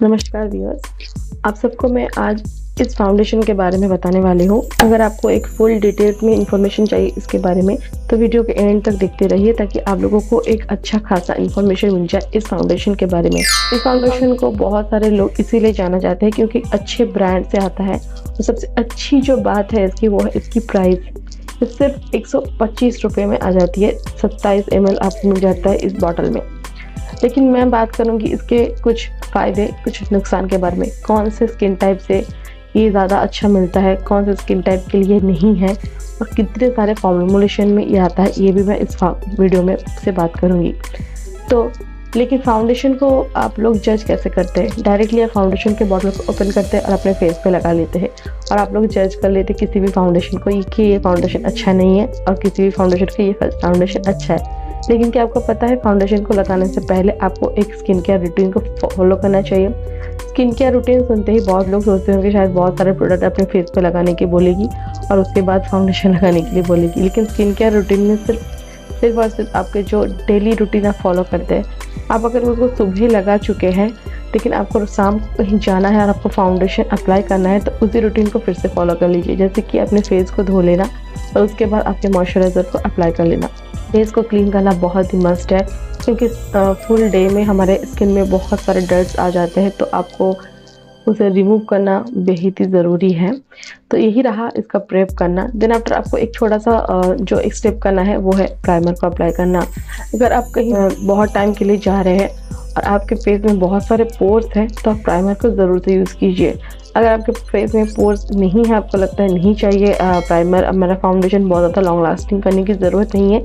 नमस्कार व्यूअर्स, आप सबको मैं आज इस फाउंडेशन के बारे में बताने वाली हूँ। अगर आपको एक फुल डिटेल में इंफॉर्मेशन चाहिए इसके बारे में तो वीडियो के एंड तक देखते रहिए ताकि आप लोगों को एक अच्छा खासा इंफॉर्मेशन मिल जाए इस फाउंडेशन के बारे में। इस फाउंडेशन को बहुत सारे लोग इसीलिए जाना जाते हैं क्योंकि अच्छे ब्रांड से आता है और सबसे अच्छी जो बात है इसकी वो है इसकी प्राइस। ये सिर्फ 125 रुपये में आ जाती है। 27 ml आपको मिल जाता है इस बॉटल में। लेकिन मैं बात करूंगी इसके कुछ फ़ायदे कुछ नुकसान के बारे में। कौन से स्किन टाइप से ये ज़्यादा अच्छा मिलता है, कौन से स्किन टाइप के लिए नहीं है और कितने सारे फॉर्मूलेशन में ये आता है, ये भी मैं इस वीडियो में से बात करूंगी। तो लेकिन फाउंडेशन को आप लोग जज कैसे करते हैं? डायरेक्टली आप फाउंडेशन के बॉटल को ओपन करते हैं और अपने फेस पे लगा लेते हैं और आप लोग जज कर लेते हैं किसी भी फाउंडेशन को कि ये फाउंडेशन अच्छा नहीं है और किसी भी फाउंडेशन को ये फाउंडेशन अच्छा है। लेकिन क्या आपको पता है फाउंडेशन को लगाने से पहले आपको एक स्किन केयर रूटीन को फॉलो करना चाहिए। स्किन केयर रूटीन सुनते ही बहुत लोग सोचते होंगे शायद बहुत सारे प्रोडक्ट अपने फेस पे लगाने की बोलेगी और उसके बाद फाउंडेशन लगाने के लिए बोलेगी। लेकिन स्किन केयर रूटीन में सिर्फ और सिर्फ आपके जो डेली रूटीन आप फॉलो करते हैं, आप अगर उसको सुबह लगा चुके हैं लेकिन आपको शाम को कहीं जाना है और आपको फाउंडेशन अप्लाई करना है तो उसी रूटीन को फिर से फॉलो कर लीजिए। जैसे कि अपने फेस को धो लेना और उसके बाद आपके मॉइस्चराइज़र को अप्लाई कर लेना। फेस को क्लीन करना बहुत ही मस्ट है क्योंकि फुल डे में हमारे स्किन में बहुत सारे डर्ट्स आ जाते हैं तो आपको उसे रिमूव करना बेहद ही ज़रूरी है। तो यही रहा इसका प्रेप करना। देन आफ्टर आपको एक छोटा सा जो एक स्टेप करना है वो है प्राइमर को अप्लाई करना। अगर आप कहीं बहुत टाइम के लिए जा रहे हैं और आपके फेस में बहुत सारे पोर्स हैं तो आप प्राइमर को ज़रूर से यूज़ कीजिए। अगर आपके फेस में पोर्स नहीं है, आपको लगता है नहीं चाहिए प्राइमर, अब मेरा फाउंडेशन बहुत ज़्यादा लॉन्ग लास्टिंग करने की ज़रूरत नहीं है,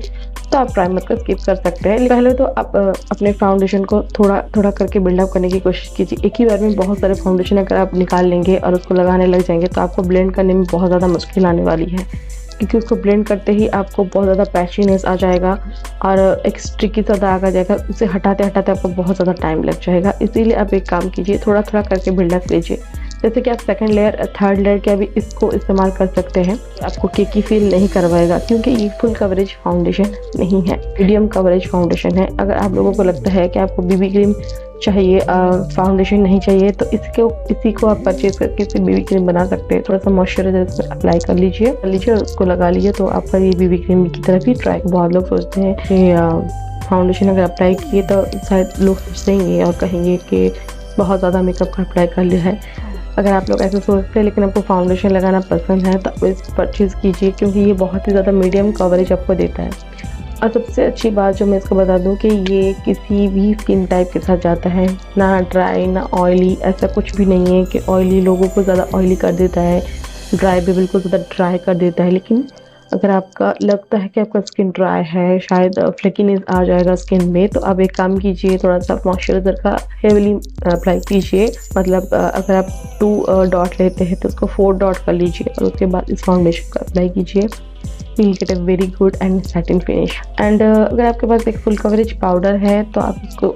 तो आप प्राइमर को स्किप कर सकते हैं। पहले तो आप अपने फाउंडेशन को थोड़ा थोड़ा करके बिल्डअप करने की कोशिश कीजिए। एक ही बार में बहुत सारे फाउंडेशन अगर आप निकाल लेंगे और उसको लगाने लग जाएंगे तो आपको ब्लेंड करने में बहुत ज़्यादा मुश्किल आने वाली है क्योंकि उसको ब्लेंड करते ही आपको बहुत ज़्यादा पैचीनेस आ जाएगा और एक स्टिकी सा दाग आ जाएगा। उसे हटाते हटाते आपको बहुत ज़्यादा टाइम लग जाएगा। इसीलिए आप एक काम कीजिए, थोड़ा थोड़ा करके बिल्डअप लीजिए। जैसे कि आप सेकंड लेयर थर्ड लेयर का भी इसको इस्तेमाल कर सकते हैं। आपको केकी फील नहीं करवाएगा क्योंकि ये फुल कवरेज फाउंडेशन नहीं है, मीडियम कवरेज फाउंडेशन है। अगर आप लोगों को लगता है कि आपको बीबी क्रीम चाहिए, फाउंडेशन नहीं चाहिए, तो इसी को आप परचेज करके इसे बीबी क्रीम बना सकते हैं। थोड़ा सा मॉइस्चराइजर इसमें अप्लाई कर लीजिए और उसको लगा लीजिए तो आपका ये बीबी क्रीम की तरफ ही ट्राई। बहुत लोग सोचते हैं कि फाउंडेशन अगर अप्लाई किए तो शायद लोग सोचेंगे और कहेंगे कि बहुत ज़्यादा मेकअप का अप्लाई कर लिया है। अगर आप लोग ऐसे सोचते हैं लेकिन आपको फाउंडेशन लगाना पसंद है तो आप इस परचेज़ कीजिए क्योंकि ये बहुत ही ज़्यादा मीडियम कवरेज आपको देता है। और सबसे अच्छी बात जो मैं इसको बता दूं कि ये किसी भी स्किन टाइप के साथ जाता है, ना ड्राई ना ऑयली। ऐसा कुछ भी नहीं है कि ऑयली लोगों को ज़्यादा ऑयली कर देता है, ड्राई भी बिल्कुल ज़्यादा ड्राई कर देता है। लेकिन अगर आपका लगता है कि आपका स्किन ड्राई है, शायद फ्लेकीनेस आ जाएगा स्किन में, तो आप एक काम कीजिए, थोड़ा सा मॉइस्चराइज़र का हेवीली अप्लाई कीजिए। मतलब अगर आप 2 डॉट लेते हैं तो उसको 4 डॉट कर लीजिए और उसके बाद इस फाउंडेशन को अप्लाई कीजिए। You will get a very good and satin finish. And अगर आपके पास एक फुल कवरेज पाउडर है तो आप इसको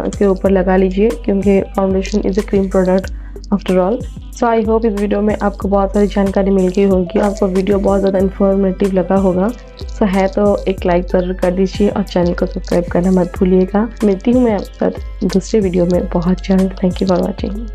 इसके ऊपर लगा लीजिए क्योंकि foundation is a cream product after all. So I hope इस वीडियो में आपको बहुत सारी जानकारी मिल गई होगी, आपको वीडियो बहुत ज़्यादा इन्फॉर्मेटिव लगा होगा। सो है तो एक लाइक ज़रूर कर दीजिए और चैनल को सब्सक्राइब करना मत भूलिएगा। मिलती हूँ मैं आपके साथ दूसरे वीडियो में बहुत जल्द। Thank you for watching.